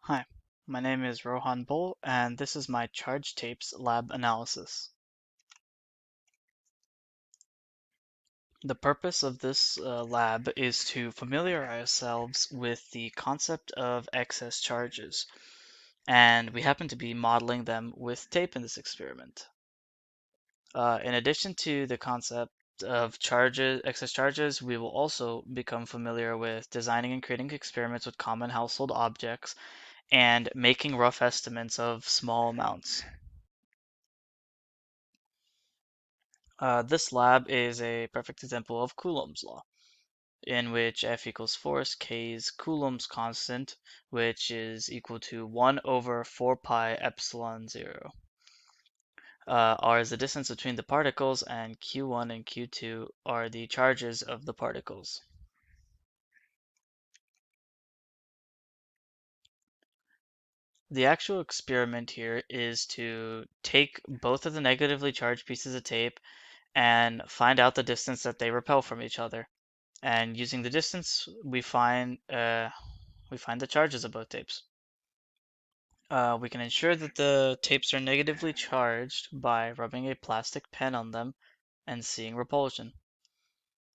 Hi, my name is Rohan Bull, and this is my charge tapes lab analysis. The purpose of this lab is to familiarize ourselves with the concept of excess charges, and we happen to be modeling them with tape in this experiment. In addition to the concept of excess charges, we will also become familiar with designing and creating experiments with common household objects and making rough estimates of small amounts. This lab is a perfect example of Coulomb's law, in which F equals force, K is Coulomb's constant, which is equal to 1 over 4 pi epsilon 0. R is the distance between the particles, and Q1 and Q2 are the charges of the particles. The actual experiment here is to take both of the negatively charged pieces of tape and find out the distance that they repel from each other. And using the distance, we find the charges of both tapes. We can ensure that the tapes are negatively charged by rubbing a plastic pen on them and seeing repulsion.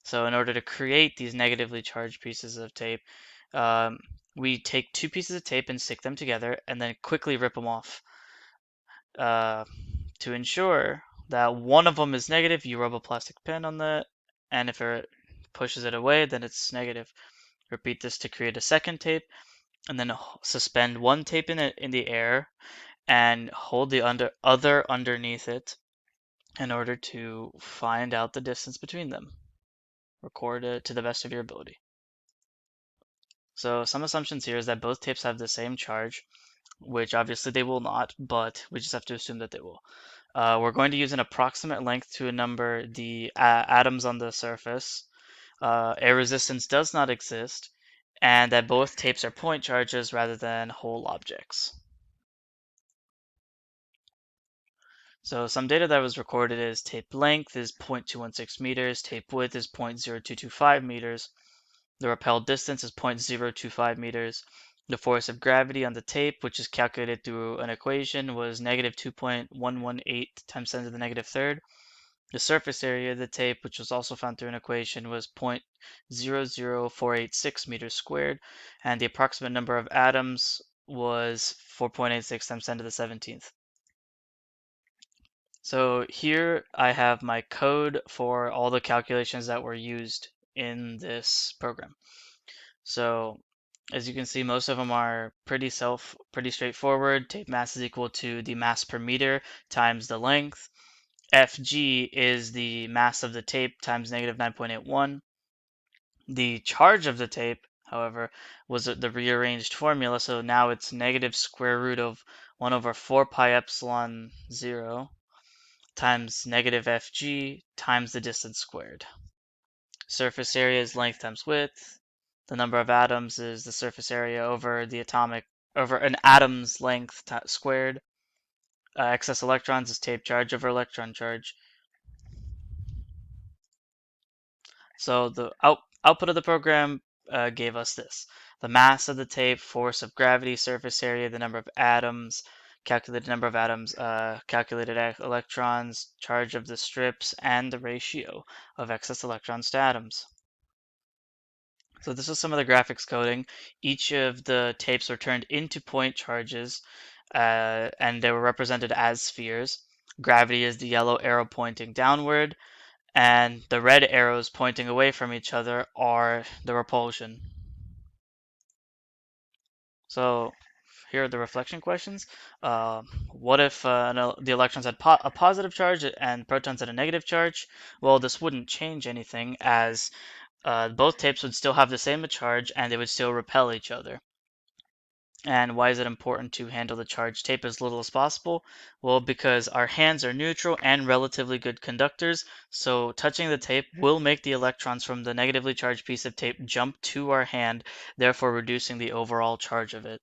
So in order to create these negatively charged pieces of tape, um, we take two pieces of tape and stick them together and then quickly rip them off. To ensure that one of them is negative, you rub a plastic pen on that, and if it pushes it away, then it's negative. Repeat this to create a second tape, and then suspend one tape in the air and hold the other underneath it in order to find out the distance between them. Record it to the best of your ability. So some assumptions here is that both tapes have the same charge, which obviously they will not, but we just have to assume that they will. We're going to use an approximate length to number the atoms on the surface. Air resistance does not exist, and that both tapes are point charges rather than whole objects. So some data that was recorded is tape length is 0.216 meters, tape width is 0.0225 meters, the repelled distance is 0.025 meters, the force of gravity on the tape, which is calculated through an equation, was negative 2.118 times 10 to the negative third. The surface area of the tape, which was also found through an equation, was 0.00486 meters squared, and the approximate number of atoms was 4.86 times 10 to the 17th. So here I have my code for all the calculations that were used in this program. So as you can see, most of them are pretty straightforward. Tape mass is equal to the mass per meter times the length. Fg is the mass of the tape times negative 9.81. The charge of the tape, however, was the rearranged formula, so now it's negative square root of 1 over 4 pi epsilon 0 times negative Fg times the distance squared. Surface area is length times width. The number of atoms is the surface area over an atom's length squared. Excess electrons is tape charge over electron charge. So the output of the program gave us this: the mass of the tape, force of gravity, surface area, the number of atoms, calculated number of atoms, calculated electrons, charge of the strips, and the ratio of excess electrons to atoms. So this is some of the graphics coding. Each of the tapes were turned into point charges, and they were represented as spheres. Gravity is the yellow arrow pointing downward, and the red arrows pointing away from each other are the repulsion. So here are the reflection questions. What if the electrons had a positive charge and protons had a negative charge? Well, this wouldn't change anything, as both tapes would still have the same charge and they would still repel each other. And why is it important to handle the charged tape as little as possible? Well, because our hands are neutral and relatively good conductors, so touching the tape will make the electrons from the negatively charged piece of tape jump to our hand, therefore reducing the overall charge of it.